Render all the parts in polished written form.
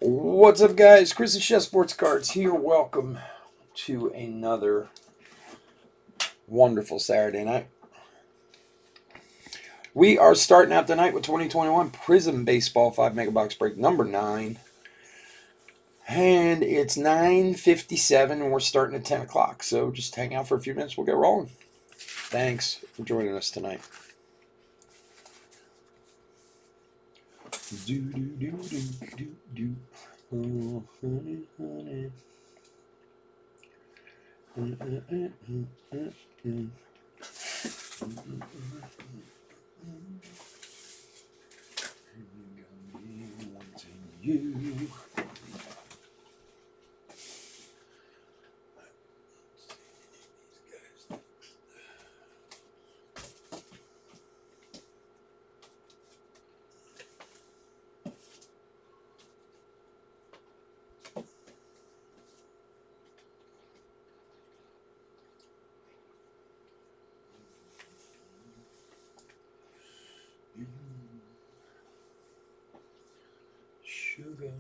What's up, guys? Chris and Chef Sports Cards here. Welcome to another wonderful Saturday night. We are starting out tonight with 2021 Prizm Baseball 5 Mega Box Break number 9. And it's 9:57 and we're starting at 10 o'clock. So just hang out for a few minutes. We'll get rolling. Thanks for joining us tonight. Do, do, do, do, do, do. Oh, honey, honey. You. Sugar.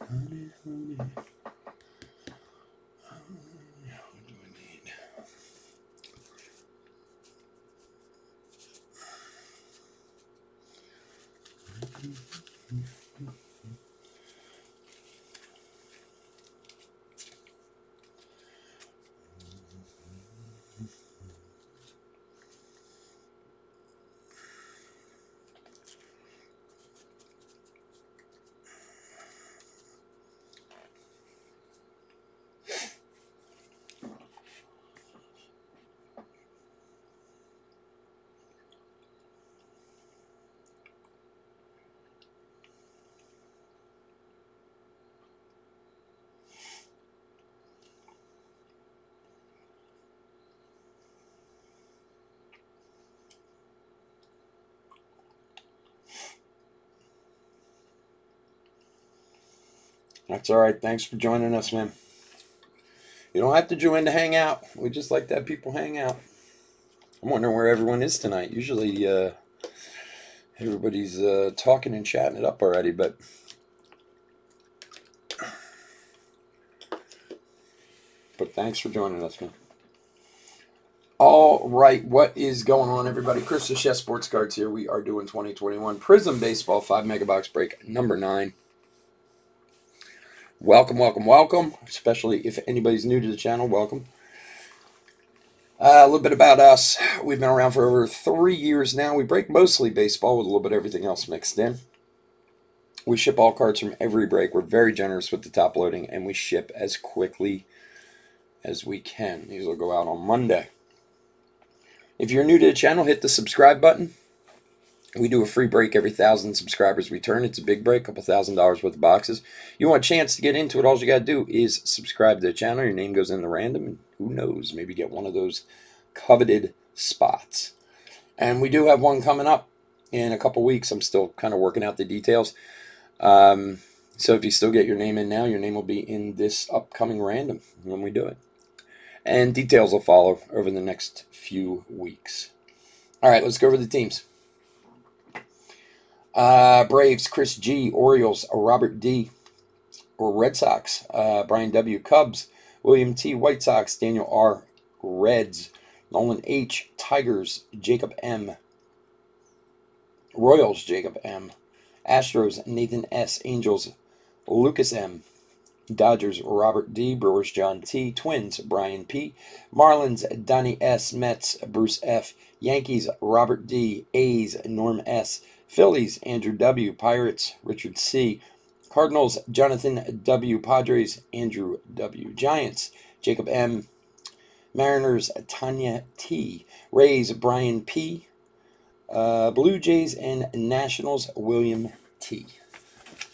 Honey, honey. What do I need? That's all right. Thanks for joining us, man. You don't have to join to hang out. We just like to have people hang out. I'm wondering where everyone is tonight. Usually everybody's talking and chatting it up already, but thanks for joining us, man. All right, what is going on, everybody? Chris the Chef Sports Cards here. We are doing 2021 Prizm Baseball 5 Mega Box Break number 9. Welcome, welcome, welcome. Especially if anybody's new to the channel, welcome. A little bit about us. We've been around for over 3 years now. We break mostly baseball with a little bit of everything else mixed in. We ship all cards from every break. We're very generous with the top loading, and we ship as quickly as we can. These will go out on Monday. If you're new to the channel, hit the subscribe button. We do a free break every 1,000 subscribers we turn. It's a big break, a couple $1,000 worth of boxes. You want a chance to get into it, all you got to do is subscribe to the channel. Your name goes in the random, and who knows, maybe get one of those coveted spots. And we do have one coming up in a couple weeks. I'm still kind of working out the details. So if you still get your name in now, your name will be in this upcoming random when we do it. And details will follow over the next few weeks. All right, let's go over the teams. Braves, Chris G. Orioles, Robert D. Red Sox, Brian W. Cubs, William T. White Sox, Daniel R. Reds, Nolan H. Tigers, Jacob M. Royals, Jacob M. Astros, Nathan S. Angels, Lucas M. Dodgers, Robert D. Brewers, John T. Twins, Brian P. Marlins, Donnie S. Mets, Bruce F. Yankees, Robert D. A's, Norm S. Phillies, Andrew W. Pirates, Richard C. Cardinals, Jonathan W. Padres, Andrew W. Giants, Jacob M. Mariners, Tanya T. Rays, Brian P. Blue Jays and Nationals, William T.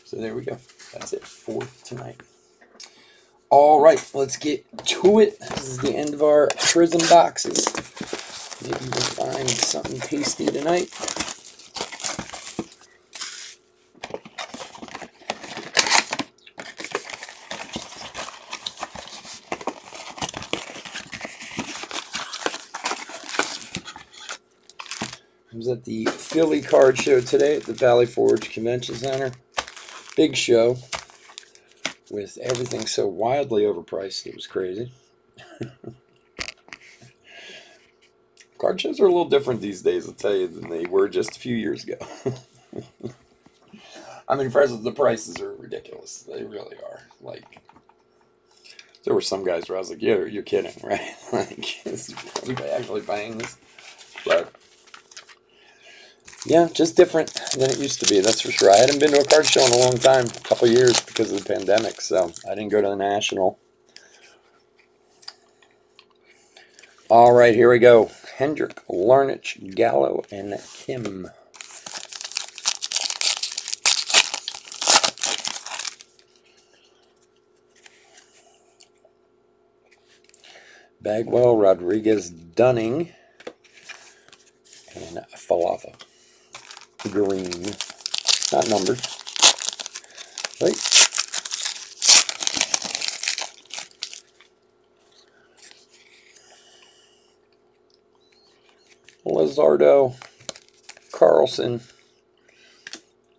So there we go. That's it for tonight. All right, let's get to it. This is the end of our Prizm boxes. Maybe we'll find something tasty tonight. I was at the Philly card show today at the Valley Forge Convention Center. Big show with everything so wildly overpriced. It was crazy. Card shows are a little different these days, I'll tell you, than they were just a few years ago. I mean, first, the prices are ridiculous. They really are. Like, there were some guys where I was like, yeah, you're kidding, right? Like, is anybody actually buying this? But yeah, just different than it used to be, that's for sure. I hadn't been to a card show in a long time, a couple of years because of the pandemic, so I didn't go to the National. All right, here we go. Hendrick, Larnach, Gallo, and Kim. Bagwell, Rodriguez, Dunning, and Falafa. Green. Not numbered. Right. Lizardo, Carlson.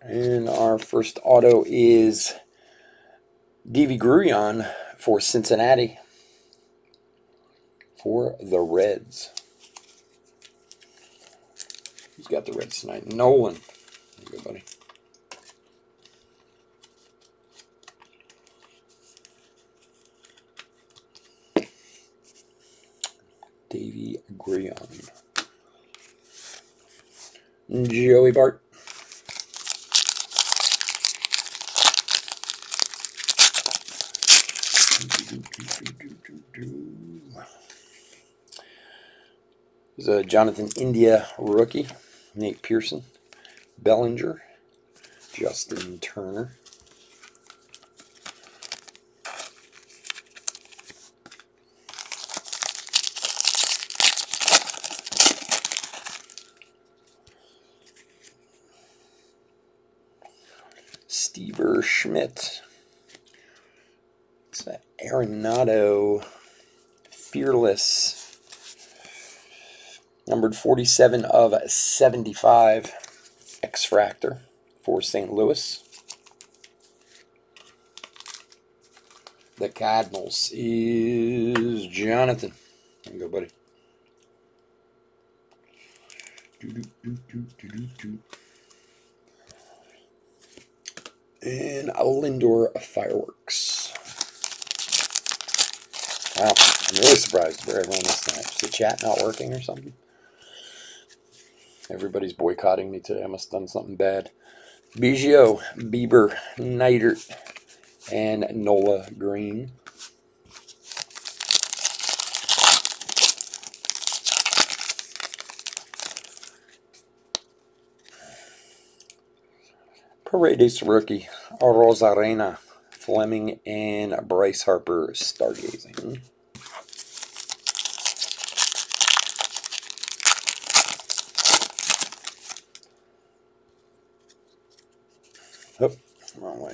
And our first auto is Deivi Grullon for Cincinnati for the Reds. Who's got the Reds tonight? Nolan. There you go, buddy. Deivi Grullon. Joey Bart. There's a Jonathan India rookie. Nate Pearson. Bellinger. Justin Turner. Stever Schmidt. It's an Arenado Fearless. Numbered 47 of 75. X-Fractor for St. Louis. The Cardinals is Jonathan. There you go, buddy. And Lindor Fireworks. Wow, I'm really surprised where everyone is tonight. Is the chat not working or something? Everybody's boycotting me today. I must have done something bad. Biggio, Bieber, Neidert, and Nola Green. Paredes rookie, Rosarena, Fleming, and Bryce Harper stargazing. Oh, wrong way.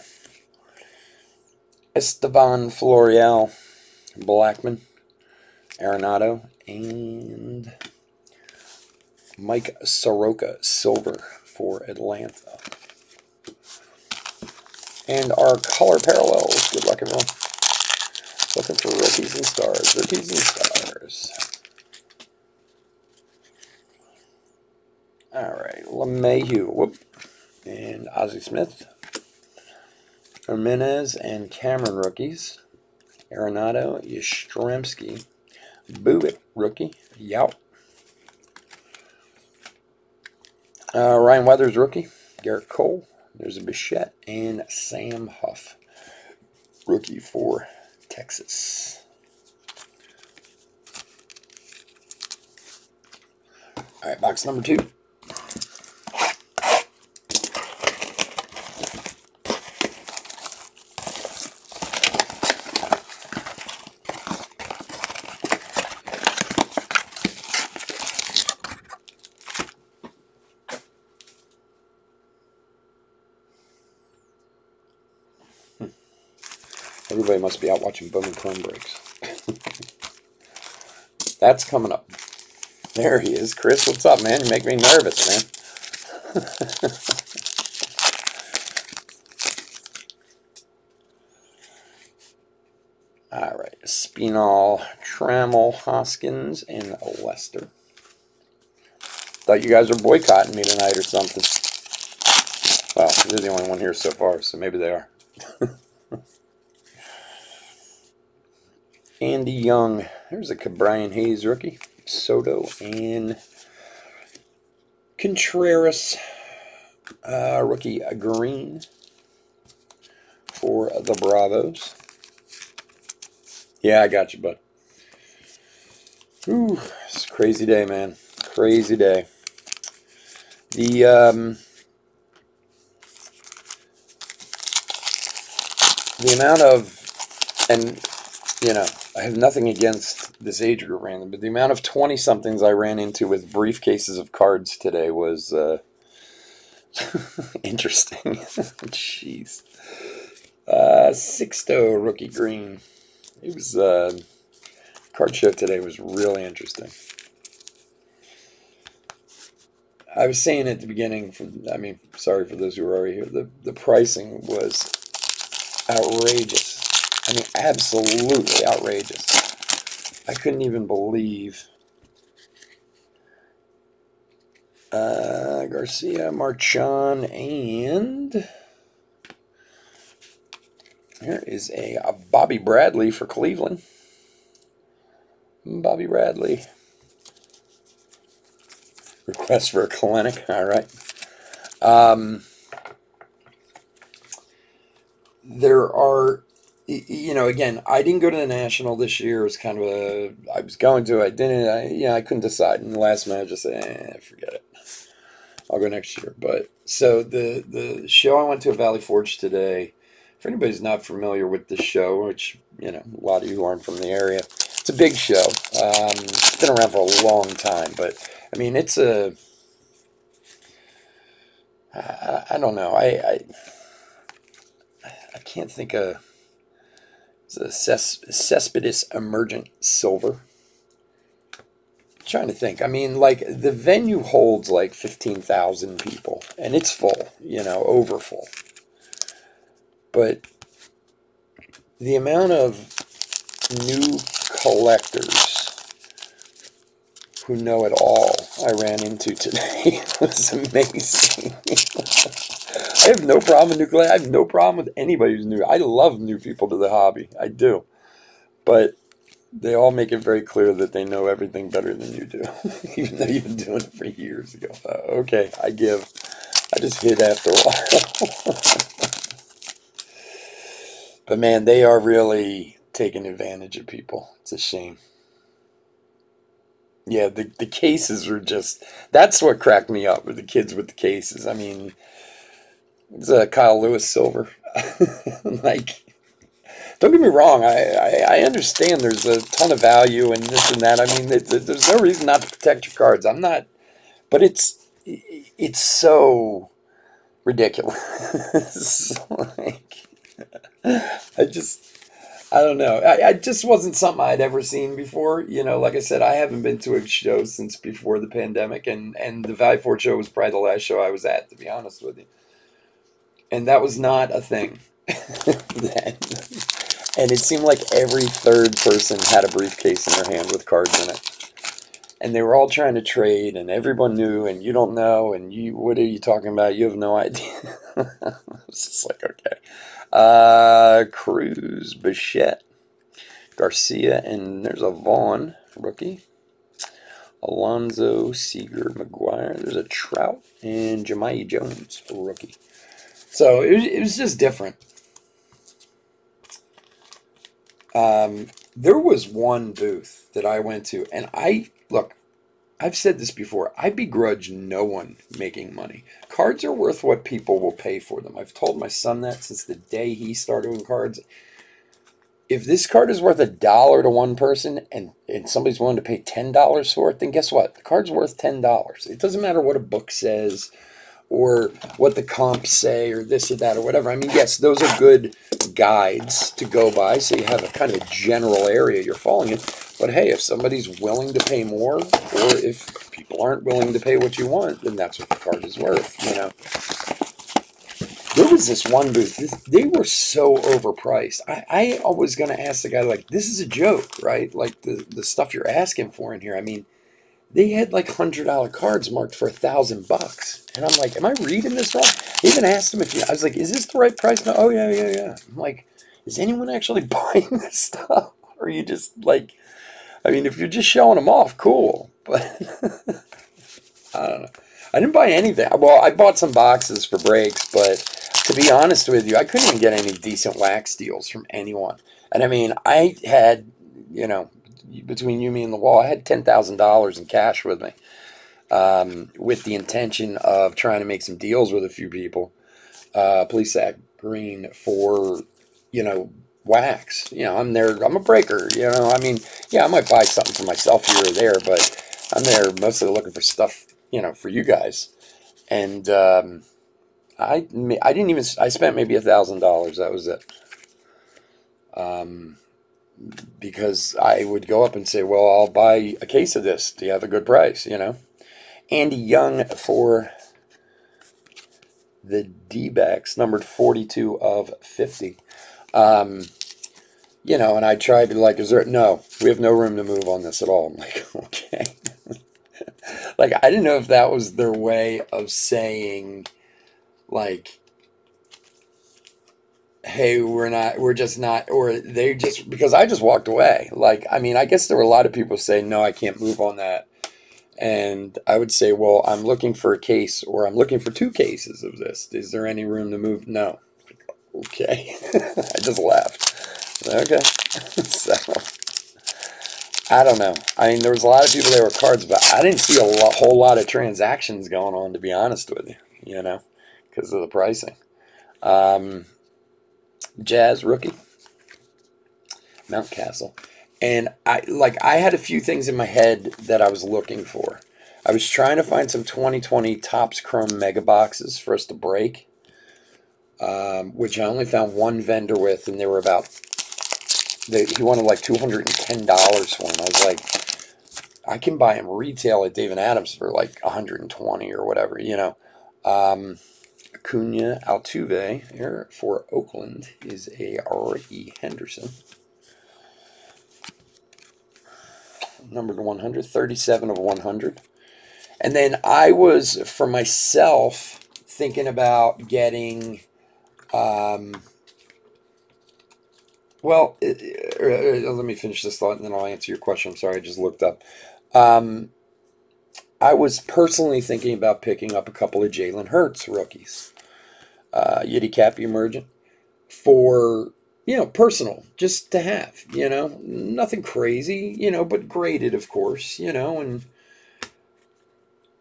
Estevan Florial, Blackman, Arenado, and Mike Soroka, silver for Atlanta. And our color parallels. Good luck, everyone. Looking for rookies and stars. Rookies and stars. All right. LeMahieu. Whoop. And Ozzie Smith. Jimenez and Cameron rookies. Arenado, Yastrzemski. Buick rookie. Yout. Ryan Weathers rookie. Garrett Cole. There's a Bichette. And Sam Huff. Rookie for Texas. All right, box number 2. Everybody must be out watching Bowman Chrome breaks. That's coming up. There he is. Chris, what's up, man? You make me nervous, man. All right. Spinall, Trammell, Hoskins, and Lester. Thought you guys were boycotting me tonight or something. Well, you're the only one here so far, so maybe they are. Andy Young. There's a Brian Hayes rookie. Soto and Contreras. Rookie green for the Bravos. Yeah, I got you, bud. Ooh, it's a crazy day, man. Crazy day. The amount of, and you know, I have nothing against this age group random, but the amount of 20-somethings I ran into with briefcases of cards today was interesting. Jeez. Sixto rookie green. It was card show today was really interesting. I was saying at the beginning, sorry for those who were already here, the pricing was outrageous. I mean, absolutely outrageous. I couldn't even believe Garcia, Marchand, and here is a Bobby Bradley for Cleveland. Bobby Bradley. Request for a Kalenic. All right. There are, you know, again, I didn't go to the National this year. It was kind of I was going to, I didn't, I couldn't decide. In the last minute, I just said, forget it. I'll go next year. But, so the show I went to at Valley Forge today, if anybody's not familiar with the show, which, you know, a lot of you aren't from the area, it's a big show. It's been around for a long time, but, I mean, it's a, I don't know, I can't think of, it's a Cespedes Emergent Silver. I'm trying to think. I mean, like, the venue holds like 15,000 people, and it's full, you know, over full. But the amount of new collectors who know it all I ran into today was amazing. I have no problem with new collectors. I have no problem with anybody who's new. I love new people to the hobby. I do. But they all make it very clear that they know everything better than you do, even though you've been doing it for years ago. Okay, I give. I just hit after a while. But man, they are really taking advantage of people. It's a shame. Yeah, the cases are just, that's what cracked me up with the kids with the cases. I mean, it's a Kyle Lewis silver. Like, don't get me wrong, I understand there's a ton of value and this and that. I mean, there's no reason not to protect your cards. I'm not, but it's so ridiculous. Like, I don't know. I just wasn't something I'd ever seen before. You know, like I said, I haven't been to a show since before the pandemic, and the Value Ford show was probably the last show I was at, to be honest with you. And that was not a thing then. And it seemed like every third person had a briefcase in their hand with cards in it. And they were all trying to trade, and everyone knew, and you don't know, and what are you talking about? You have no idea. It's just like, okay. Cruz, Bichette, Garcia, and there's a Vaughn rookie. Alonzo, Seager, McGuire. There's a Trout, and Jemai Jones, rookie. So it was just different. There was one booth that I went to, and look, I've said this before, I begrudge no one making money. Cards are worth what people will pay for them. I've told my son that since the day he started doing cards. If this card is worth $1 to one person and somebody's willing to pay $10 for it, then guess what? The card's worth $10. It doesn't matter what a book says or what the comps say or this or that or whatever. I mean, yes, those are good guides to go by, so you have a kind of general area you're falling in. But hey, if somebody's willing to pay more, or if people aren't willing to pay what you want, then that's what the card is worth, you know. There was this one booth, they were so overpriced. I was going to ask the guy, like, this is a joke, right? Like, the stuff you're asking for in here. I mean, they had like $100 cards marked for $1,000. And I'm like, am I reading this wrong? I even asked him I was like, is this the right price? No, oh, yeah. I'm like, is anyone actually buying this stuff? Or are you just like, I mean, if you're just showing them off, cool. But I don't know. I didn't buy anything. Well, I bought some boxes for breaks, but to be honest with you, I couldn't even get any decent wax deals from anyone. And I mean, I had, you know, between you, me, and the wall, I had $10,000 in cash with me, with the intention of trying to make some deals with a few people. Police Act Green for, you know, wax. You know, I'm there. I'm a breaker. You know, I mean, yeah, I might buy something for myself here or there, but I'm there mostly looking for stuff, you know, for you guys. And I didn't even. I spent maybe $1,000. That was it. Because I would go up and say, well, I'll buy a case of this. Do you have a good price? You know, Andy Young for the D-backs, numbered 42 of 50. You know, and I tried to, like, no, we have no room to move on this at all. I'm like, okay. Like, I didn't know if that was their way of saying, like, hey, we're just not, or they just, because I just walked away. Like, I mean, I guess there were a lot of people saying, no, I can't move on that. And I would say, well, I'm looking for a case, or I'm looking for 2 cases of this. Is there any room to move? No. Okay. I just left. Okay. So, I don't know. I mean, there was a lot of people there with cards, but I didn't see a whole lot of transactions going on, to be honest with you, you know, because of the pricing. Jazz rookie, Mountcastle. And I had a few things in my head that I was looking for. I was trying to find some 2020 Topps Chrome Mega Boxes for us to break, which I only found one vendor with, and they were about, he wanted like $210 for them. I was like, I can buy them retail at Dave & Adams for like $120 or whatever, you know. Acuna Altuve here for Oakland is a Ricky Henderson. Numbered 100, 37 of 100. And then I was, for myself, thinking about getting, let me finish this thought and then I'll answer your question. I'm sorry, I just looked up. I was personally thinking about picking up a couple of Jalen Hurts rookies. Yiddy Cappy Emergent for, you know, personal, just to have, you know, nothing crazy, you know, but graded, of course, you know, and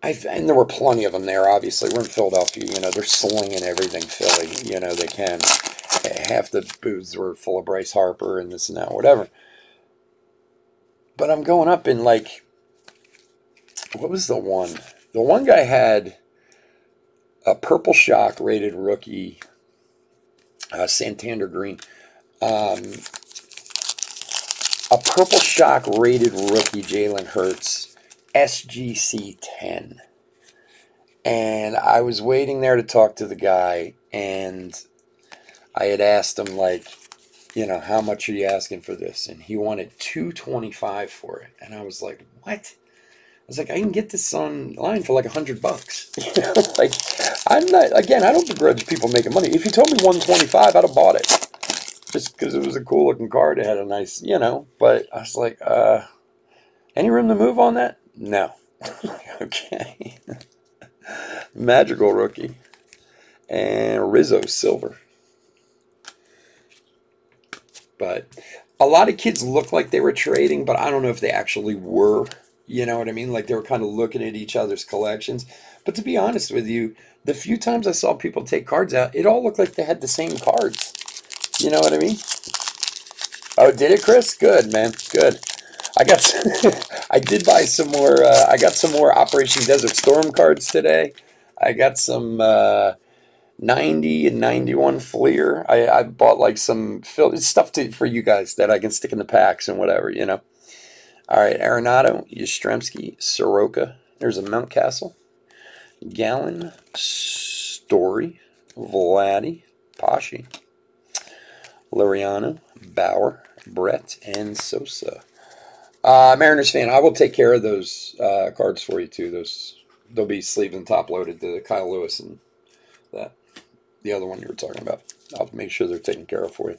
there were plenty of them there, obviously. We're in Philadelphia, you know, they're slinging everything Philly, you know, they can. Half the booths were full of Bryce Harper and this and that, whatever. But I'm going up in, like, what was the one? The one guy had a Purple Shock rated rookie, Santander Green. a Purple Shock rated rookie, Jalen Hurts, SGC 10. And I was waiting there to talk to the guy, and I had asked him, like, you know, how much are you asking for this? And he wanted $225 for it. And I was like, what? I was like, I can get this online for like $100. You know, like, I'm not, again, I don't begrudge people making money. If you told me 125, I'd have bought it. Just because it was a cool looking card. It had a nice, you know, but I was like, any room to move on that? No. Okay. Magical rookie. And Rizzo silver. But a lot of kids look like they were trading, but I don't know if they actually were. You know what I mean? Like they were kind of looking at each other's collections. But to be honest with you, the few times I saw people take cards out, it all looked like they had the same cards. You know what I mean? Oh, did it, Chris? Good, man. Good. I got, I did buy some more, I got some more Operation Desert Storm cards today. I got some 90 and 91 Fleer. I bought like some stuff for you guys that I can stick in the packs and whatever, you know. All right, Arenado, Yastrzemski, Soroka. There's a Mountcastle. Gallon, Story, Vladdy, Pashi, Liriano, Bauer, Brett, and Sosa. Mariners fan, I will take care of those cards for you too. They'll be sleeve and top loaded. The Kyle Lewis and the other one you were talking about. I'll make sure they're taken care of for you.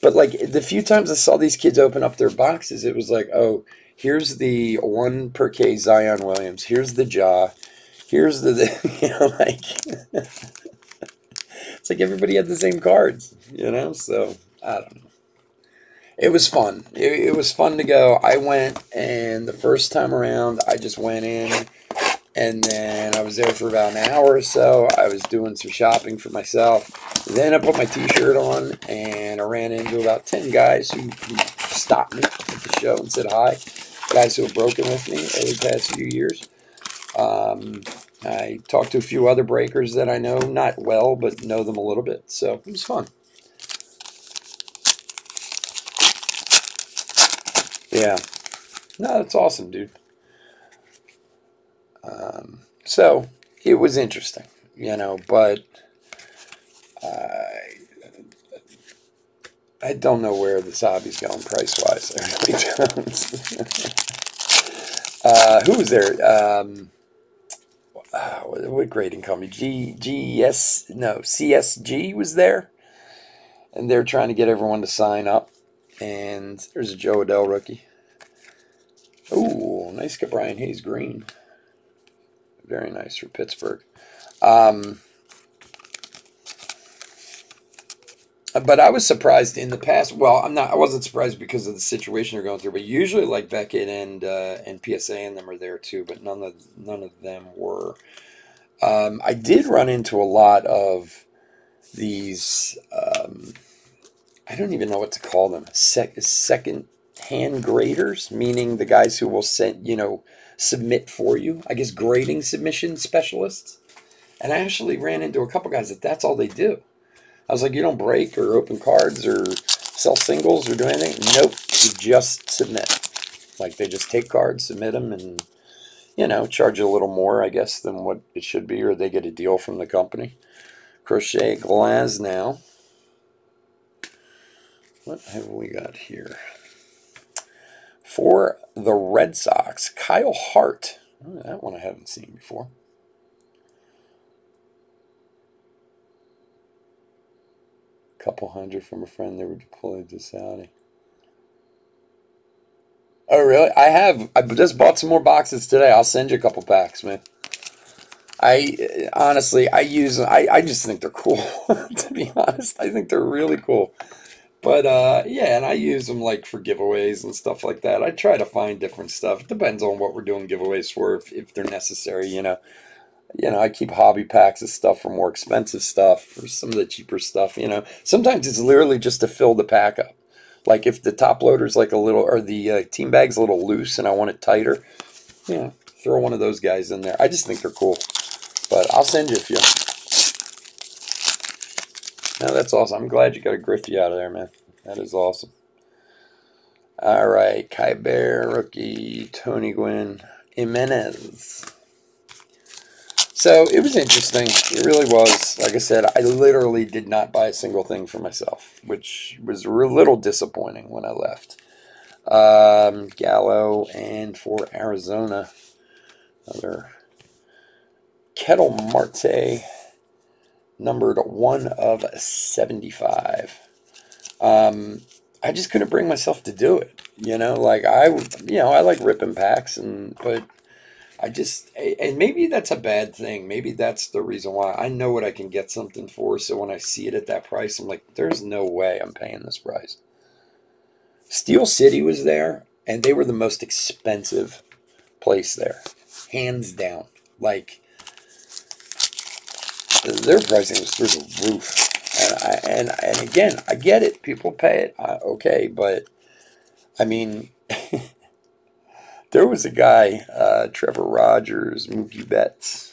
But like the few times I saw these kids open up their boxes, it was like, oh, here's the 1 per K Zion Williams. Here's the Jaw. Here's the you know, like it's like everybody had the same cards, you know. So I don't know. It was fun. It was fun to go. I went, and the first time around, I just went in, and then I was there for about an hour or so. I was doing some shopping for myself. Then I put my T-shirt on, and I ran into about 10 guys who stopped me at the show and said hi. Guys who have broken with me over the past few years. I talked to a few other breakers that I know, not well, but know them a little bit. So it was fun. Yeah. No, that's awesome, dude. So it was interesting, you know, but I don't know where this hobby's going price-wise. I really don't. Who was there? What grading company? CSG was there. And they're trying to get everyone to sign up. And there's a Joe Adell rookie. Ooh, nice Brian Hayes green. Very nice for Pittsburgh. But I was surprised in the past. Well, I wasn't surprised because of the situation they're going through. But usually, like Beckett and PSA and them are there too. But none of them were. I did run into a lot of these. I don't even know what to call them. Second hand graders, meaning the guys who will submit for you. I guess grading submission specialists. And I actually ran into a couple guys that's all they do. I was like, you don't break or open cards or sell singles or do anything? Nope, you just submit. Like they just take cards, submit them, and charge you a little more, I guess, than what it should be, or they get a deal from the company. Crochet Glass now. What have we got here? For the Red Sox, Kyle Hart. Oh, that one I haven't seen before. Couple hundred from a friend that were deployed to Saudi. Oh, really? I just bought some more boxes today. I'll send you a couple packs, man. I honestly, I just think they're cool. To be honest, I think they're really cool. But yeah, and I use them like for giveaways and stuff like that. I try to find different stuff. It depends on what we're doing giveaways for, if they're necessary. I keep hobby packs of stuff for more expensive stuff, for some of the cheaper stuff. Sometimes it's literally just to fill the pack up. Like if the top loader's like a little, or the team bag's a little loose, and I want it tighter, throw one of those guys in there. I just think they're cool. But I'll send you a few. No, that's awesome. I'm glad you got a Griffey out of there, man. That is awesome. All right, Kai Bear, rookie, Tony Gwynn, Jimenez. So it was interesting. It really was. Like I said, I literally did not buy a single thing for myself, which was a little disappointing when I left. Gallo, and for Arizona, another Kettle Marte, numbered 1/75. I just couldn't bring myself to do it. Like I like ripping packs, but and maybe that's a bad thing. Maybe that's the reason why. I know what I can get something for, so when I see it at that price, I'm like, there's no way I'm paying this price. Steel City was there, and they were the most expensive place there, hands down. Like, their pricing was through the roof. And again, I get it. People pay it. Okay, but I mean, there was a guy, Trevor Rogers, Mookie Betts,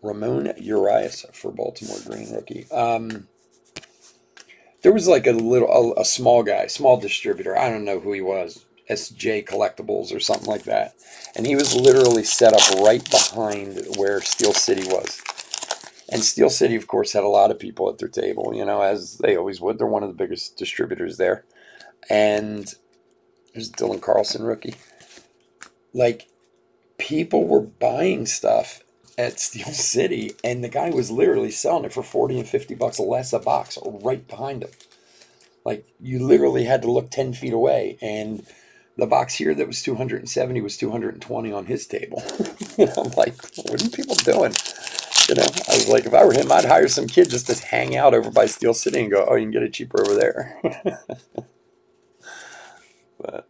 Ramon Urias for Baltimore Green rookie. There was like a small guy, small distributor. I don't know who he was. SJ Collectibles or something like that. And he was literally set up right behind where Steel City was. And Steel City, of course, had a lot of people at their table, as they always would. They're one of the biggest distributors there. And there's Dylan Carlson rookie. Like, people were buying stuff at Steel City, and the guy was literally selling it for $40 and $50 less a box right behind him. Like, you literally had to look 10 feet away, and the box here that was 270 was 220 on his table. I'm like, what are people doing? I was like, if I were him, I'd hire some kid just to hang out over by Steel City and go, oh, you can get it cheaper over there. But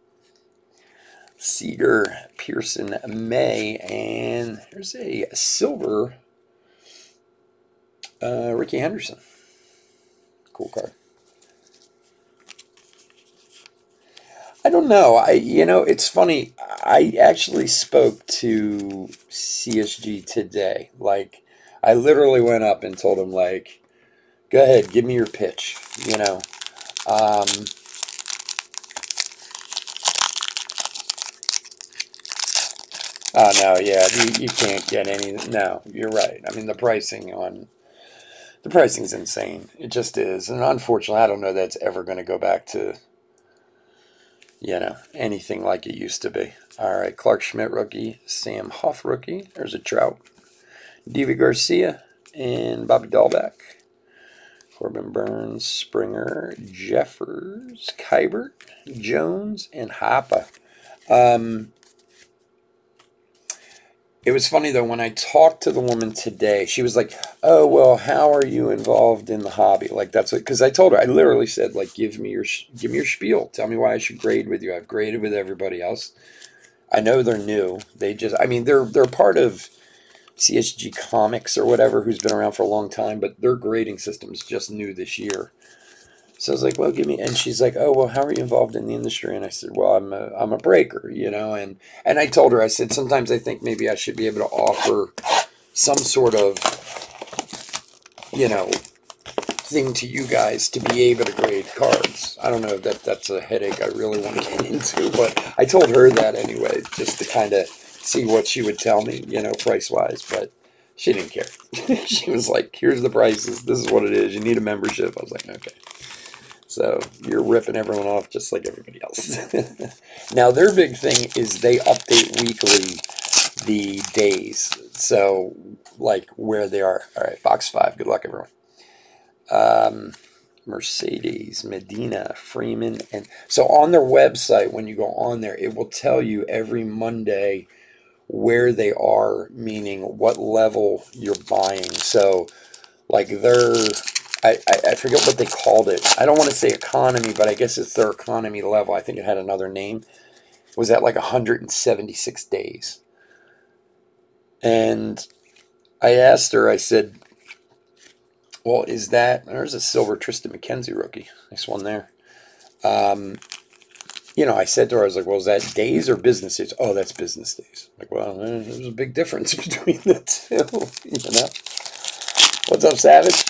Seager, Pearson, May, and here's a silver Ricky Henderson. Cool card. I don't know. It's funny. I actually spoke to CSG today. Like, I literally went up and told him, like, go ahead, give me your pitch. Oh, no, yeah, you can't get any. No, you're right. I mean, the pricing's insane. It just is. And unfortunately, I don't know that's ever going to go back to, anything like it used to be. All right, Clark Schmidt rookie, Sam Huff rookie. There's a Trout. Diva Garcia and Bobby Dahlbeck. Corbin Burns, Springer, Jeffers, Kybert, Jones, and Hoppa. It was funny, though, when I talked to the woman today, she was like, oh, well, how are you involved in the hobby? Like, that's what, because I told her, I literally said, like, give me your spiel. Tell me why I should grade with you. I've graded with everybody else. I know they're new. They're part of CSG Comics or whatever, who's been around for a long time, but their grading system's just new this year. So I was like, well, give me, and she's like, oh, well, how are you involved in the industry? And I said, well, I'm a breaker, and I told her, I said, sometimes I think maybe I should be able to offer some sort of, thing to you guys to be able to grade cards. I don't know if that's a headache I really want to get into, but I told her that anyway, just to kind of see what she would tell me, price-wise, but she didn't care. She was like, here's the prices. This is what it is. You need a membership. I was like, okay. So you're ripping everyone off just like everybody else. Now, their big thing is they update weekly the days. So, like, where they are. All right, box 5. Good luck, everyone. Mercedes, Medina, Freeman. And so on their website, when you go on there, it will tell you every Monday where they are, meaning what level you're buying. So, like, I forget what they called it. I don't want to say economy, but I guess it's their economy level. I think it had another name. It was at like 176 days. And I asked her, I said, well, there's a silver Tristan McKenzie rookie. Nice one there. I said to her, I was like, well, is that days or business days? Oh, that's business days. Like, well, there's a big difference between the two, What's up, Savage?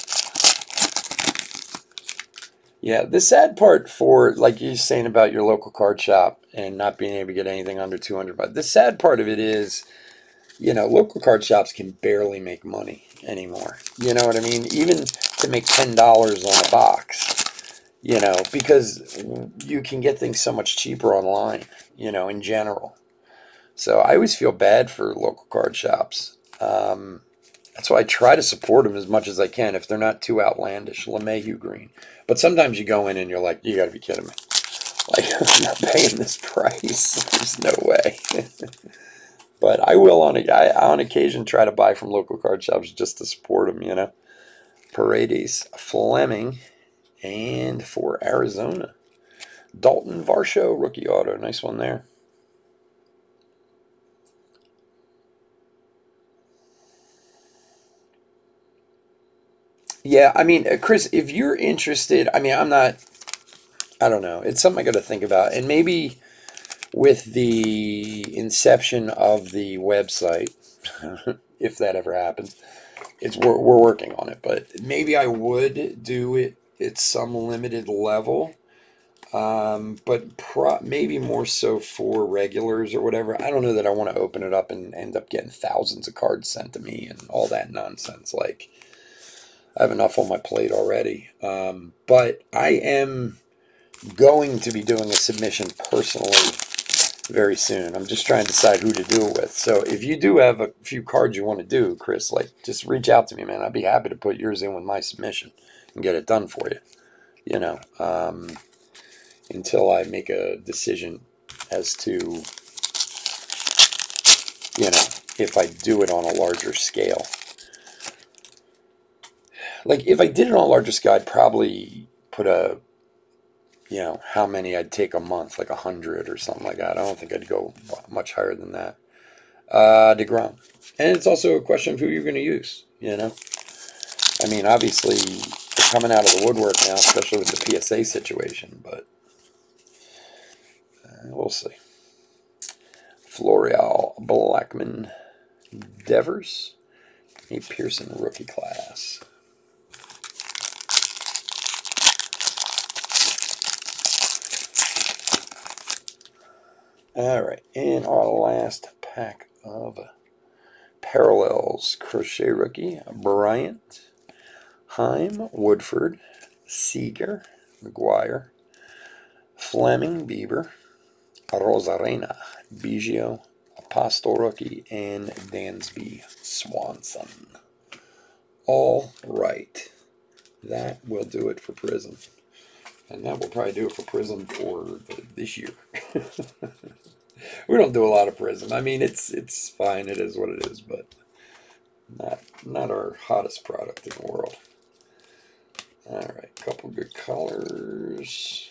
Yeah, the sad part for, like you're saying about your local card shop and not being able to get anything under 200 bucks, the sad part of it is, local card shops can barely make money anymore. You know what I mean? Even to make $10 on a box, because you can get things so much cheaper online, in general. So I always feel bad for local card shops. That's why I try to support them as much as I can if they're not too outlandish. LeMahieu green. But sometimes you go in and you're like, you got to be kidding me. Like, I'm not paying this price. There's no way. But I will on occasion try to buy from local card shops just to support them. Paredes, Fleming, and for Arizona, Dalton Varsho, rookie auto. Nice one there. Yeah, I mean, Chris, if you're interested, I mean, I don't know. It's something I got to think about. And maybe with the inception of the website, if that ever happens, we're working on it. But maybe I would do it at some limited level. But maybe more so for regulars or whatever. I don't know that I want to open it up and end up getting thousands of cards sent to me and all that nonsense. Like, I have enough on my plate already. But I am going to be doing a submission personally very soon. I'm just trying to decide who to do it with. So if you do have a few cards you want to do, Chris, like, just reach out to me, man. I'd be happy to put yours in with my submission and get it done for you. Until I make a decision as to, if I do it on a larger scale. Like, if I did it on a larger scale, I'd probably put how many I'd take a month, like 100 or something like that. I don't think I'd go much higher than that. DeGrom. And it's also a question of who you're going to use, I mean, obviously, they're coming out of the woodwork now, especially with the PSA situation, but we'll see. Florial Blackman Devers, a Pearson rookie class. All right, and our last pack of parallels. Crochet rookie, Bryant, Heim, Woodford, Seager, McGuire, Fleming, Bieber, Rosarena, Biggio, Apostle rookie, and Dansby Swanson. All right, that will do it for Prizm. And that will probably do it for Prizm for this year. We don't do a lot of Prizm. I mean, it's fine. It is what it is, but not our hottest product in the world. All right, couple good colors.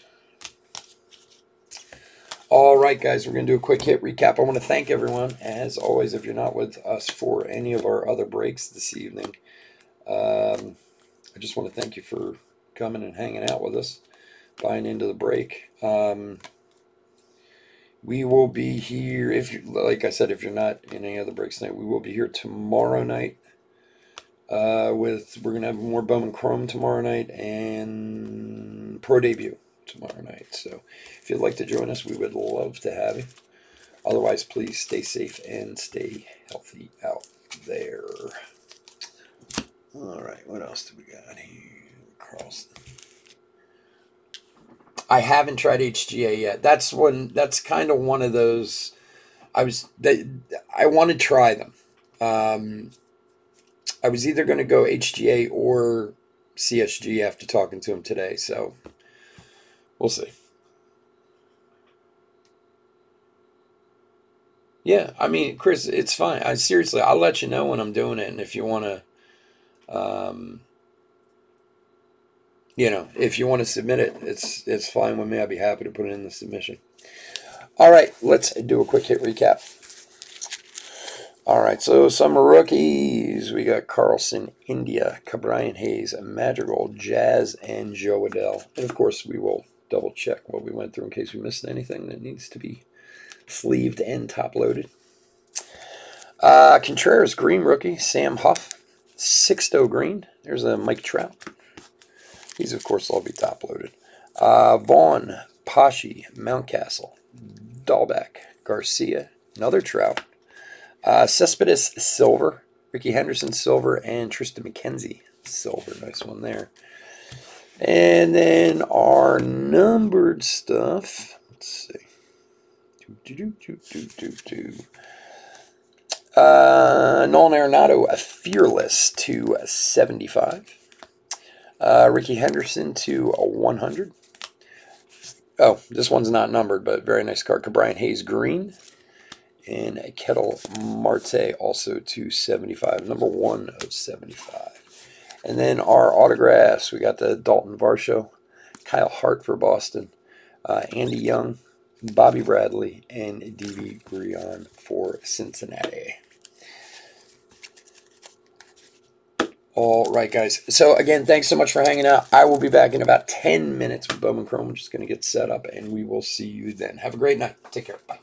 All right, guys, we're going to do a quick hit recap. I want to thank everyone, as always, if you're not with us for any of our other breaks this evening. I just want to thank you for coming and hanging out with us, buying into the break. We will be here, like I said, if you're not in any other breaks tonight, we will be here tomorrow night. We're going to have more Bowman Chrome tomorrow night and Pro Debut tomorrow night. So if you'd like to join us, we would love to have you. Otherwise, please stay safe and stay healthy out there. All right, what else do we got here? Carlson. I haven't tried HGA yet. That's kind of one of those. I want to try them. I was either going to go HGA or CSG after talking to him today, so we'll see. Yeah, I mean, Chris, it's fine. Seriously, I'll let you know when I'm doing it, and if you want to, if you want to submit it, it's fine with me. I'd be happy to put it in the submission. All right, let's do a quick hit recap. All right, so some rookies. We got Carlson, India, Cabrian Hayes, Madrigal, Jazz, and Joe Adele. And, of course, we will double-check what we went through in case we missed anything that needs to be sleeved and top-loaded. Contreras, green rookie, Sam Huff, Sixto green. There's a Mike Trout. These, of course, will all be top-loaded. Vaughn, Pashi, Mountcastle, Dahlbeck, Garcia, another Trout, Cespedes, Silver, Ricky Henderson, Silver, and Tristan McKenzie, Silver. Nice one there. And then our numbered stuff. Let's see. Nolan Arenado, a Fearless to 75. Ricky Henderson to 100. Oh, this one's not numbered, but very nice card. Brian Hayes Green. And a Kettle Marte also to 75. Number 1 of 75. And then our autographs. We got the Dalton Varsho, Kyle Hart for Boston, Andy Young, Bobby Bradley, and D.B. Grion for Cincinnati. All right, guys. So, again, thanks so much for hanging out. I will be back in about 10 minutes with Bowman Chrome. I'm just going to get set up, and we will see you then. Have a great night. Take care. Bye.